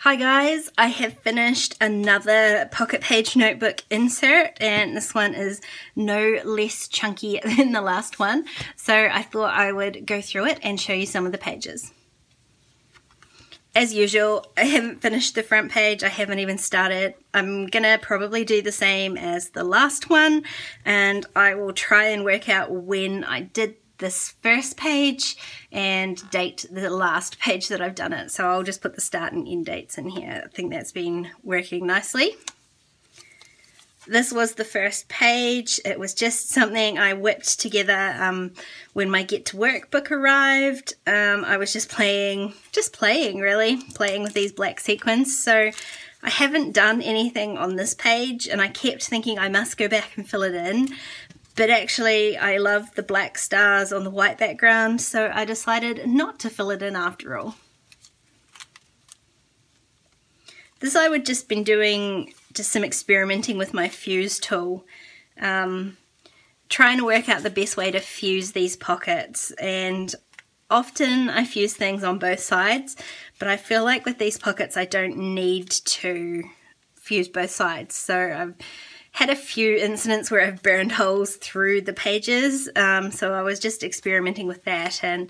Hi guys, I have finished another Pocket Page notebook insert, and this one is no less chunky than the last one, so I thought I would go through it and show you some of the pages. As usual, I haven't finished the front page, I haven't even started. I'm gonna probably do the same as the last one, and I will try and work out when I did this first page and date the last page that I've done it. So I'll just put the start and end dates in here. I think that's been working nicely. This was the first page. It was just something I whipped together when my Get to Work book arrived. I was just playing with these black sequins. So I haven't done anything on this page, and I kept thinking I must go back and fill it in. But actually, I love the black stars on the white background, so I decided not to fill it in after all. This I would just been doing just some experimenting with my fuse tool, trying to work out the best way to fuse these pockets, and often I fuse things on both sides, but I feel like with these pockets I don't need to fuse both sides, so I've had a few incidents where I've burned holes through the pages, so I was just experimenting with that, and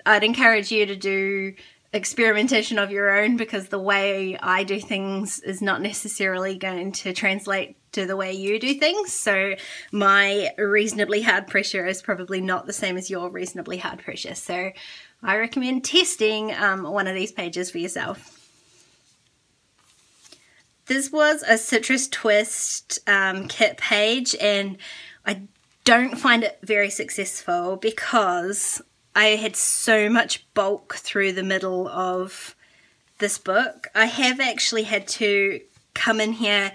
I'd encourage you to do experimentation of your own, because the way I do things is not necessarily going to translate to the way you do things, so my reasonably hard pressure is probably not the same as your reasonably hard pressure, so I recommend testing one of these pages for yourself. This was a Citrus Twist kit page, and I don't find it very successful because I had so much bulk through the middle of this book. I have actually had to come in here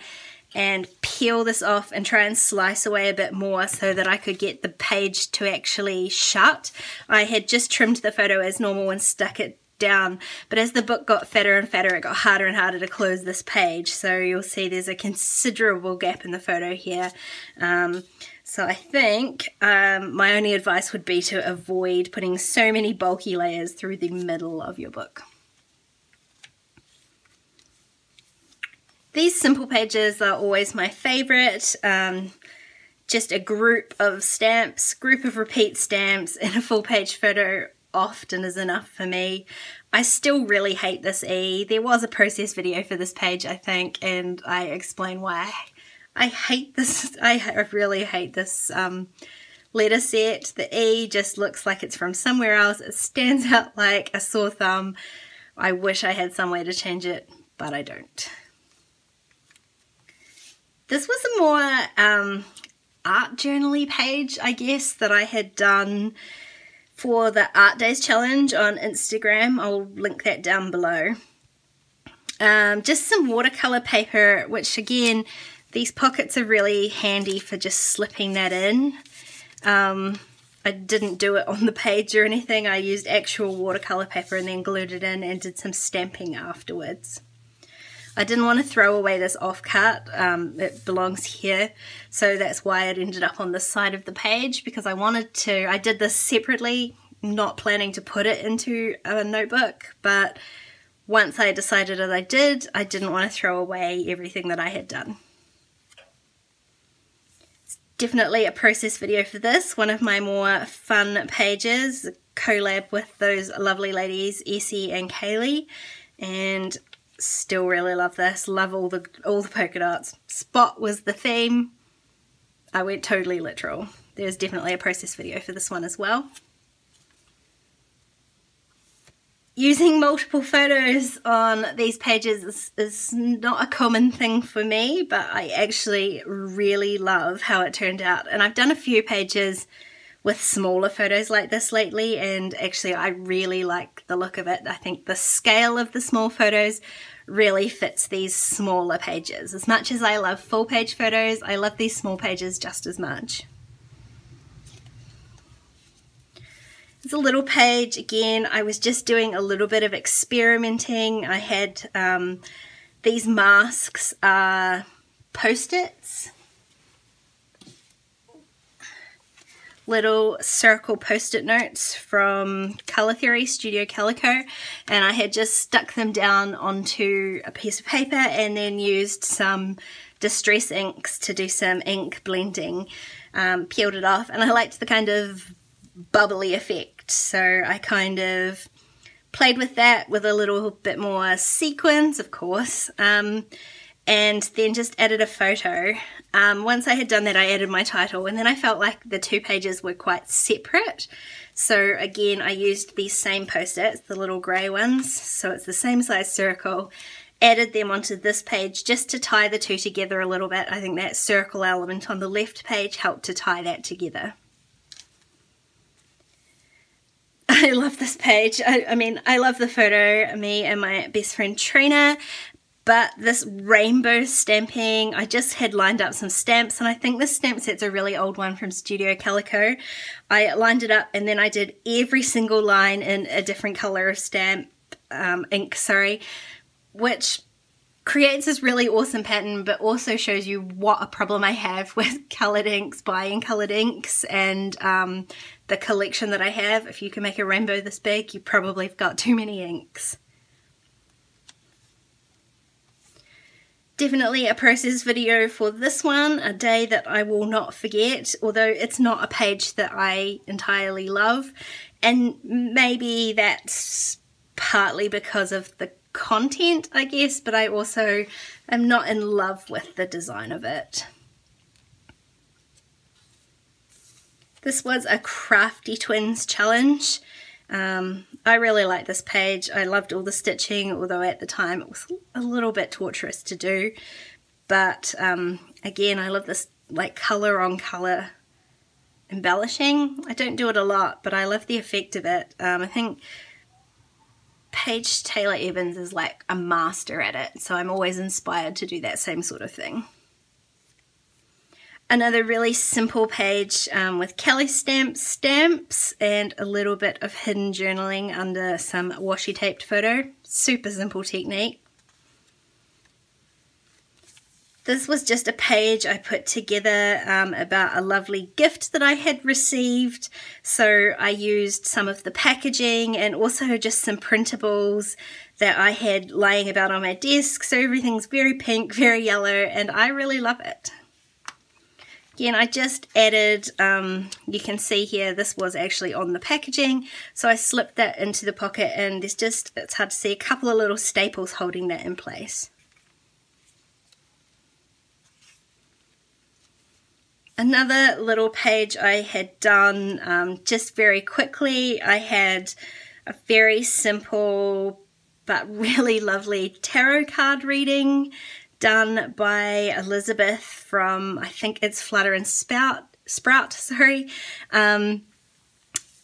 and peel this off and try and slice away a bit more so that I could get the page to actually shut. I had just trimmed the photo as normal and stuck it down, but as the book got fatter and fatter, it got harder and harder to close this page, so you'll see there's a considerable gap in the photo here. So I think my only advice would be to avoid putting so many bulky layers through the middle of your book. These simple pages are always my favorite. Just a group of stamps, group of repeat stamps, and a full page photo often is enough for me. I still really hate this E. There was a process video for this page, I think, and I explain why I hate this. I really hate this letter set. The E just looks like it's from somewhere else. It stands out like a sore thumb. I wish I had some way to change it, but I don't. This was a more art journal-y page, I guess, that I had done for the Art Days challenge on Instagram. I'll link that down below. Just some watercolor paper, which again, these pockets are really handy for just slipping that in. I didn't do it on the page or anything. I used actual watercolor paper and then glued it in and did some stamping afterwards. I didn't want to throw away this offcut. It belongs here, so that's why it ended up on this side of the page, because I did this separately, not planning to put it into a notebook, but once I decided that I didn't want to throw away everything that I had done. It's definitely a process video for this, one of my more fun pages, collab with those lovely ladies, Essie and Kaylee, and still really love this. Love all the polka dots. Spot was the theme. I went totally literal. There's definitely a process video for this one as well. Using multiple photos on these pages is not a common thing for me, but I actually really love how it turned out. And I've done a few pages with smaller photos like this lately, and actually I really like the look of it. I think the scale of the small photos really fits these smaller pages. As much as I love full page photos, I love these small pages just as much. It's a little page. Again, I was just doing a little bit of experimenting. I had these masks are post-its. little circle post-it notes from Colour Theory Studio Calico, and I had just stuck them down onto a piece of paper and then used some Distress inks to do some ink blending. Peeled it off, and I liked the kind of bubbly effect, so I kind of played with that with a little bit more sequins, of course, and then just added a photo. Once I had done that, I added my title, and then I felt like the two pages were quite separate. So again, I used these same post-its, the little grey ones, so it's the same size circle, added them onto this page just to tie the two together a little bit. I think that circle element on the left page helped to tie that together. I love this page. I mean, I love the photo of me and my best friend Trina. But this rainbow stamping, I just had lined up some stamps, and I think this stamp set's a really old one from Studio Calico. I lined it up, and then I did every single line in a different colour of stamp, ink, which creates this really awesome pattern, but also shows you what a problem I have with coloured inks, buying coloured inks, and the collection that I have. If you can make a rainbow this big, you probably have got too many inks. Definitely a process video for this one, a day that I will not forget, although it's not a page that I entirely love, and maybe that's partly because of the content, I guess, but I also am not in love with the design of it. This was a Crafty Twins challenge. I really like this page. I loved all the stitching, although at the time it was a little bit torturous to do. But again, I love this like colour on colour embellishing. I don't do it a lot, but I love the effect of it. I think Paige Taylor Evans is like a master at it, so I'm always inspired to do that same sort of thing. Another really simple page with Kelly stamps and a little bit of hidden journaling under some washi taped photo. Super simple technique. This was just a page I put together about a lovely gift that I had received. So I used some of the packaging and also just some printables that I had laying about on my desk. So everything's very pink, very yellow, and I really love it. Again, I just added, you can see here, this was actually on the packaging, so I slipped that into the pocket, and there's just, it's hard to see, a couple of little staples holding that in place. Another little page I had done just very quickly. I had a very simple but really lovely tarot card reading done by Elizabeth from, I think it's Flutter and Sprout, sorry. And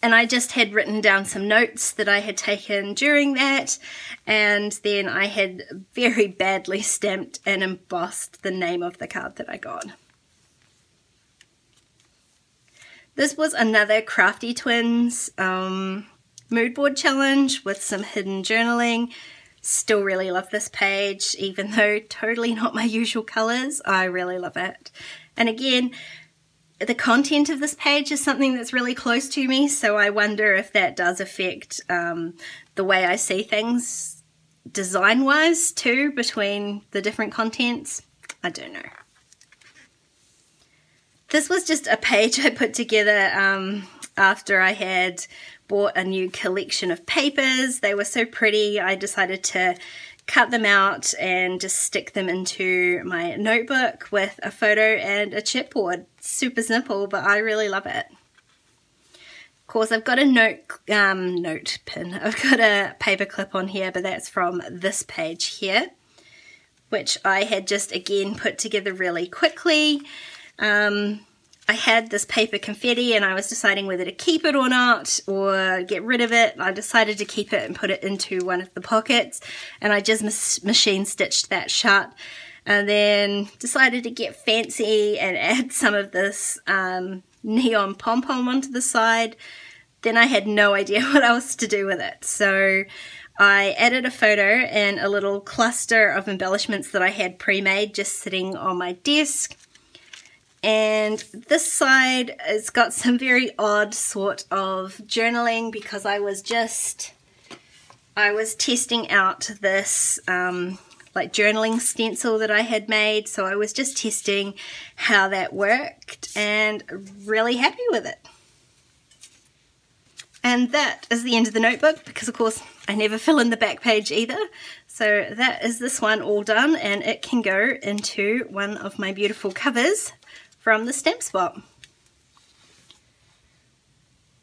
I just had written down some notes that I had taken during that, and then I had very badly stamped and embossed the name of the card that I got. This was another Crafty Twins mood board challenge with some hidden journaling. Still really love this page, even though totally not my usual colours. I really love it. And again, the content of this page is something that's really close to me, so I wonder if that does affect the way I see things design-wise too, between the different contents. I don't know. This was just a page I put together after I had bought a new collection of papers. They were so pretty, I decided to cut them out and just stick them into my notebook with a photo and a chipboard. Super simple, but I really love it. Of course, I've got a note pin. I've got a paper clip on here, but that's from this page here, which I had just again put together really quickly. I had this paper confetti and I was deciding whether to keep it or not or get rid of it. I decided to keep it and put it into one of the pockets, and I just machine stitched that shut, and then decided to get fancy and add some of this neon pom-pom onto the side. Then I had no idea what else to do with it, so I added a photo and a little cluster of embellishments that I had pre-made just sitting on my desk. And this side has got some very odd sort of journaling because I was testing out this like journaling stencil that I had made, so I was just testing how that worked and really happy with it. And that is the end of the notebook, because of course I never fill in the back page either. So that is this one all done, and it can go into one of my beautiful covers from the Stamp Spot.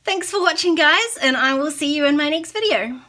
Thanks for watching, guys, and I will see you in my next video.